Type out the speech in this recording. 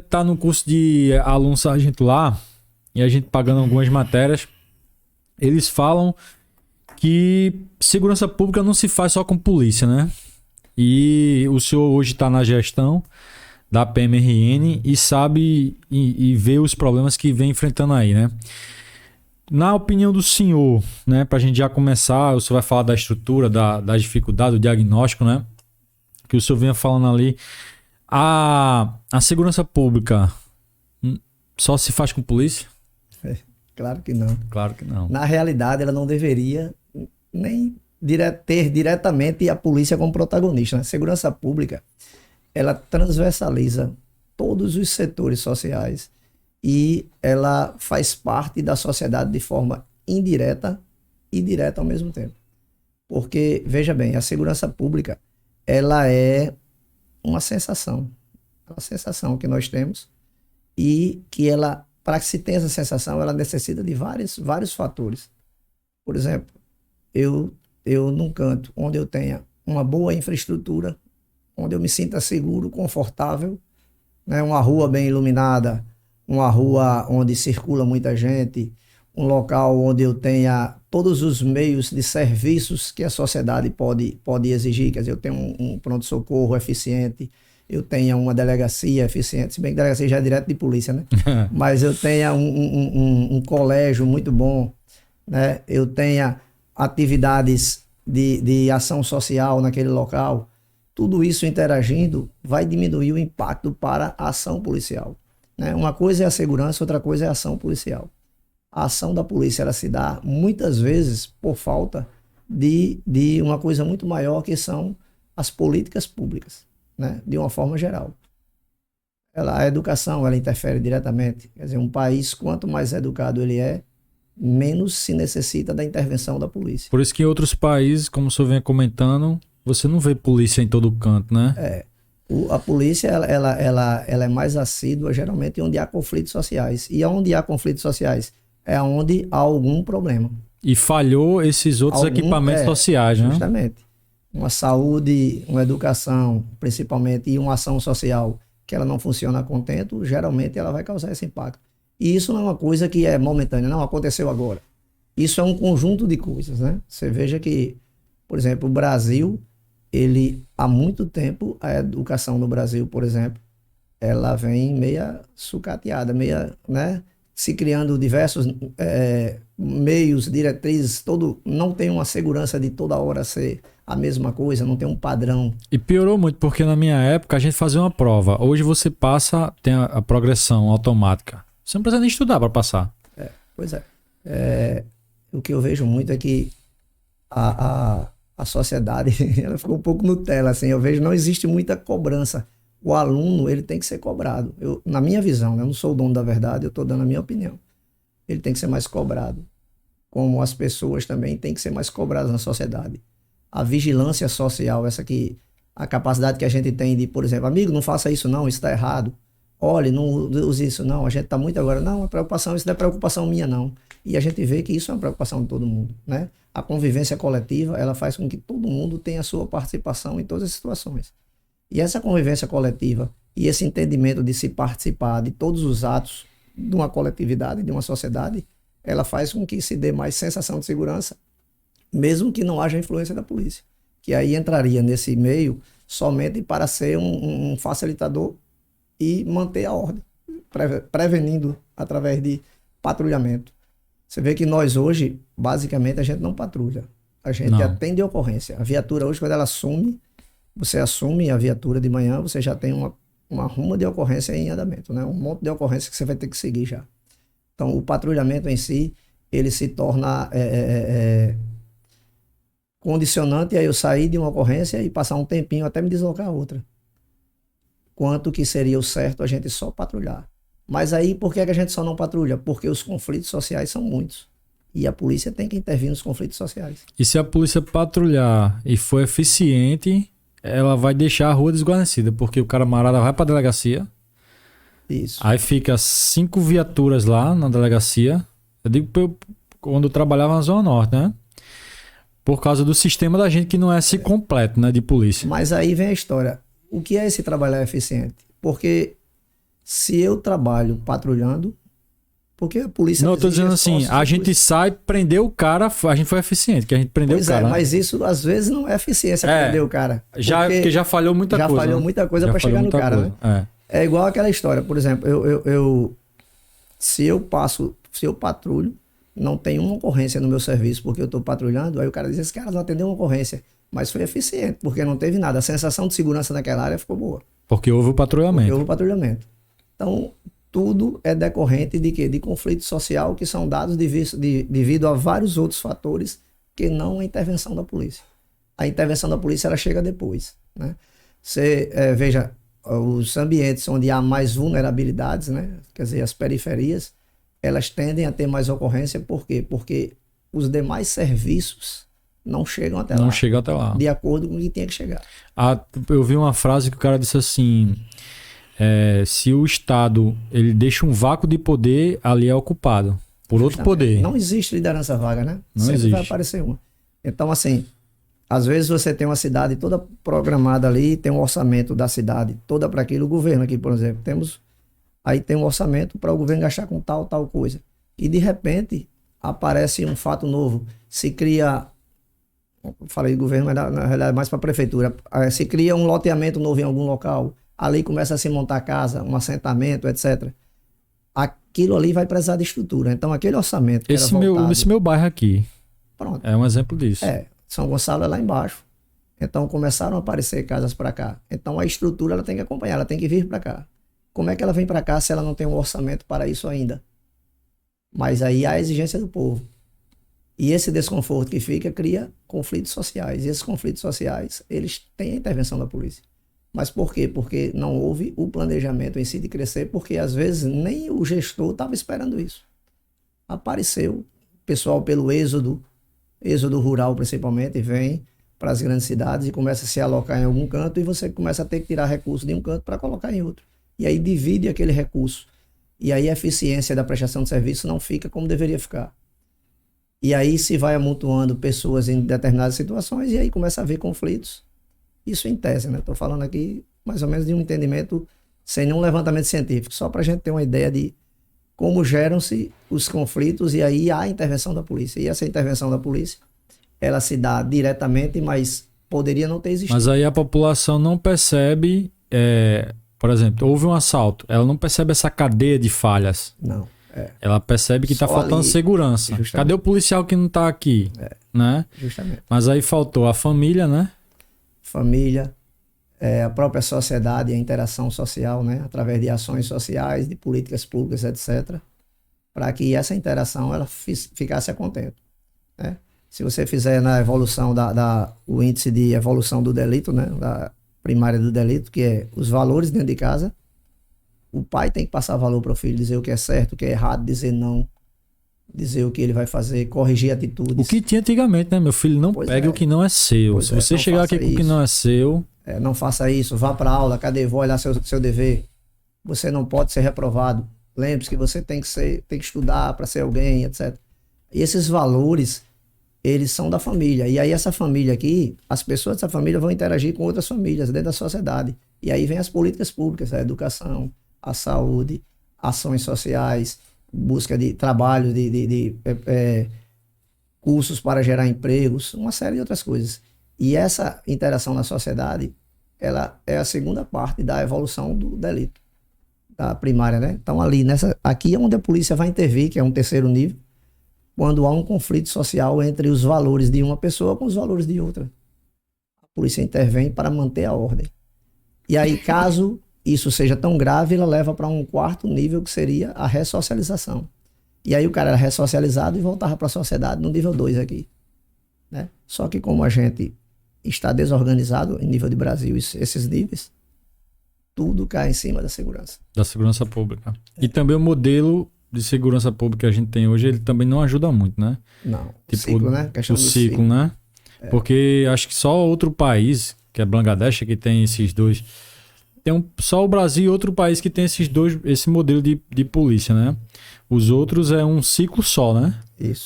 tá no curso de aluno sargento lá, e a gente pagando algumas matérias, eles falam que segurança pública não se faz só com polícia, né? E o senhor hoje está na gestão da PMRN e sabe e vê os problemas que vem enfrentando aí, né? Na opinião do senhor, né, para a gente já começar, o senhor vai falar da estrutura, da dificuldade, do diagnóstico, né? Que o senhor vinha falando ali. A segurança pública só se faz com polícia? Claro que não. Claro que não. Na realidade, ela não deveria nem ter diretamente a polícia como protagonista, né? Segurança pública, ela transversaliza todos os setores sociais e ela faz parte da sociedade de forma indireta e direta ao mesmo tempo. Porque, veja bem, a segurança pública, ela é uma sensação que nós temos e que ela, para que se tenha essa sensação, ela necessita de vários fatores. Por exemplo, eu num canto onde eu tenha uma boa infraestrutura, onde eu me sinta seguro, confortável, né? Uma rua bem iluminada, uma rua onde circula muita gente, um local onde eu tenha todos os meios de serviços que a sociedade pode exigir. Quer dizer, eu tenho um pronto-socorro eficiente, eu tenha uma delegacia eficiente, se bem que delegacia já é direto de polícia, né? Mas eu tenha um colégio muito bom, né? Eu tenha atividades de ação social naquele local. Tudo isso interagindo vai diminuir o impacto para a ação policial, né? Uma coisa é a segurança, outra coisa é a ação policial. A ação da polícia ela se dá muitas vezes por falta de uma coisa muito maior, que são as políticas públicas, né? De uma forma geral. A educação ela interfere diretamente. Quer dizer, um país, quanto mais educado ele é, menos se necessita da intervenção da polícia. Por isso que em outros países, como o senhor vem comentando, você não vê polícia em todo canto, né? A polícia ela é mais assídua geralmente onde há conflitos sociais. E onde há conflitos sociais é onde há algum problema. E falhou esses outros equipamentos sociais, né? Justamente. Uma saúde, uma educação, principalmente, e uma ação social que ela não funciona a contento, geralmente ela vai causar esse impacto. E isso não é uma coisa que é momentânea, não aconteceu agora. Isso é um conjunto de coisas, né? Você veja que, por exemplo, o Brasil, ele, há muito tempo, a educação no Brasil, por exemplo, ela vem meia sucateada, meia, né? Se criando diversos meios, diretrizes, não tem uma segurança de toda hora ser a mesma coisa, não tem um padrão. E piorou muito, porque na minha época a gente fazia uma prova. Hoje você passa, tem a progressão automática. Você não precisa nem estudar para passar. Pois é. O que eu vejo muito é que a sociedade ela ficou um pouco Nutella, assim. Eu vejo não existe muita cobrança. O aluno ele tem que ser cobrado. Na minha visão, né? Eu não sou o dono da verdade, eu estou dando a minha opinião. Ele tem que ser mais cobrado. Como as pessoas também têm que ser mais cobradas na sociedade. A vigilância social, a capacidade que a gente tem de, por exemplo, amigo, não faça isso não, isso está errado. Olha, não use isso não, a gente está muito agora, não, preocupação, isso não é preocupação minha não. E a gente vê que isso é uma preocupação de todo mundo, né? A convivência coletiva, ela faz com que todo mundo tenha a sua participação em todas as situações. E essa convivência coletiva e esse entendimento de se participar de todos os atos de uma coletividade, de uma sociedade, ela faz com que se dê mais sensação de segurança, mesmo que não haja influência da polícia, que aí entraria nesse meio somente para ser um facilitador e manter a ordem, prevenindo através de patrulhamento. Você vê que nós hoje, basicamente, a gente não patrulha, a gente atende a ocorrência. A viatura hoje, quando ela assume, você assume a viatura de manhã, você já tem uma ruma de ocorrência em andamento, né? Um monte de ocorrência que você vai ter que seguir já. Então, o patrulhamento em si, ele se torna condicionante a eu sair de uma ocorrência e passar um tempinho até me deslocar a outra. Quanto que seria o certo a gente só patrulhar. Mas aí, por que a gente só não patrulha? Porque os conflitos sociais são muitos. E a polícia tem que intervir nos conflitos sociais. E se a polícia patrulhar e for eficiente, ela vai deixar a rua desguarnecida, porque o camarada vai pra delegacia. Isso. Aí fica 5 viaturas lá na delegacia. Eu digo quando eu trabalhava na Zona Norte, né? Por causa do sistema da gente que não é assim completo, né? De polícia. Mas aí vem a história. O que é esse trabalhar eficiente? Porque Se eu trabalho patrulhando, porque a polícia... Não, eu tô dizendo assim, a gente sai, prendeu o cara, a gente foi eficiente, que a gente prendeu o cara. Pois é, mas isso às vezes não é eficiência prender o cara. Porque já falhou muita coisa. Já falhou muita coisa para chegar no cara, coisa. Né? É igual aquela história, por exemplo, se eu patrulho, não tem uma ocorrência no meu serviço porque eu estou patrulhando, aí o cara diz, esse cara não atendeu uma ocorrência, mas foi eficiente, porque não teve nada. A sensação de segurança naquela área ficou boa. Porque houve o patrulhamento. Então, tudo é decorrente de quê? De conflito social, que são dados devido a vários outros fatores que não a intervenção da polícia. A intervenção da polícia, ela chega depois, né? Você veja, os ambientes onde há mais vulnerabilidades, né? Quer dizer, as periferias, elas tendem a ter mais ocorrência. Por quê? Porque os demais serviços não chegam até lá. Não chegam até lá. De acordo com o que tinha que chegar. Eu vi uma frase que o cara disse assim, se o Estado ele deixa um vácuo de poder, ali é ocupado por outro poder. Não existe liderança vaga, né? Não Sempre existe. Vai aparecer uma. Então, assim, às vezes você tem uma cidade toda programada ali, tem um orçamento da cidade toda para aquilo. O governo aqui, por exemplo, aí tem um orçamento para o governo gastar com tal coisa. E de repente aparece um fato novo. Se cria, falei de governo, mas na realidade é mais para a prefeitura. Se cria um loteamento novo em algum local, ali começa a se montar casa, um assentamento, etc. Aquilo ali vai precisar de estrutura. Então aquele orçamento que esse meu bairro aqui, pronto, é um exemplo disso. São Gonçalo é lá embaixo. Então começaram a aparecer casas para cá. Então a estrutura ela tem que acompanhar, ela tem que vir para cá. Como é que ela vem para cá se ela não tem um orçamento para isso ainda? Mas aí há a exigência do povo. E esse desconforto que fica cria conflitos sociais. E esses conflitos sociais, eles têm a intervenção da polícia. Mas por quê? Porque não houve o planejamento em si de crescer, porque às vezes nem o gestor estava esperando isso. Apareceu o pessoal pelo êxodo rural principalmente, vem para as grandes cidades e começa a se alocar em algum canto, e você começa a ter que tirar recursos de um canto para colocar em outro. E aí divide aquele recurso. E aí a eficiência da prestação de serviço não fica como deveria ficar. E aí se vai amontoando pessoas em determinadas situações, e aí começa a haver conflitos. Isso em tese, né? Estou falando aqui mais ou menos de um entendimento sem nenhum levantamento científico, só para a gente ter uma ideia de como geram-se os conflitos, e aí há a intervenção da polícia. E essa intervenção da polícia, ela se dá diretamente, mas poderia não ter existido. Mas aí a população não percebe, por exemplo, houve um assalto, ela não percebe essa cadeia de falhas. Não. Ela percebe que está faltando segurança. Justamente. Cadê o policial que não está aqui? Né? Justamente. Mas aí faltou a família, né? Família, a própria sociedade, a interação social, né? Através de ações sociais, de políticas públicas, etc., para que essa interação ela ficasse a contento, né? Se você fizer na evolução o índice de evolução do delito, né? Da primária do delito, que é os valores dentro de casa, o pai tem que passar valor para o filho, dizer o que é certo, o que é errado, dizer não, dizer o que ele vai fazer, corrigir atitudes. O que tinha antigamente, né? Meu filho, não pegue o que não é seu. Se você chegar aqui com o que não é seu... não faça isso, vá para aula, cadê? Vou olhar seu dever. Você não pode ser reprovado. Lembre-se que você tem que estudar para ser alguém, etc. E esses valores, eles são da família. E aí essa família aqui, as pessoas dessa família vão interagir com outras famílias dentro da sociedade. E aí vem as políticas públicas, a educação, a saúde, ações sociais, busca de trabalho, de cursos para gerar empregos, uma série de outras coisas. E essa interação na sociedade, ela é a segunda parte da evolução do delito, da primária, né? Então aqui é onde a polícia vai intervir, que é um terceiro nível, quando há um conflito social entre os valores de uma pessoa com os valores de outra. A polícia intervém para manter a ordem. E aí, caso isso seja tão grave, ela leva para um quarto nível, que seria a ressocialização. E aí o cara era ressocializado e voltava para a sociedade no nível 2 aqui, né? Só que como a gente está desorganizado em nível de Brasil, esses níveis, tudo cai em cima da segurança. Da segurança pública. E também o modelo de segurança pública que a gente tem hoje, ele também não ajuda muito, né? Não. Tipo, ciclo, né? O ciclo, né? Porque acho que só outro país, que é Bangladesh, que tem esses dois... Só o Brasil e outro país que tem esse modelo de polícia, né? Os outros é um ciclo só, né? Isso.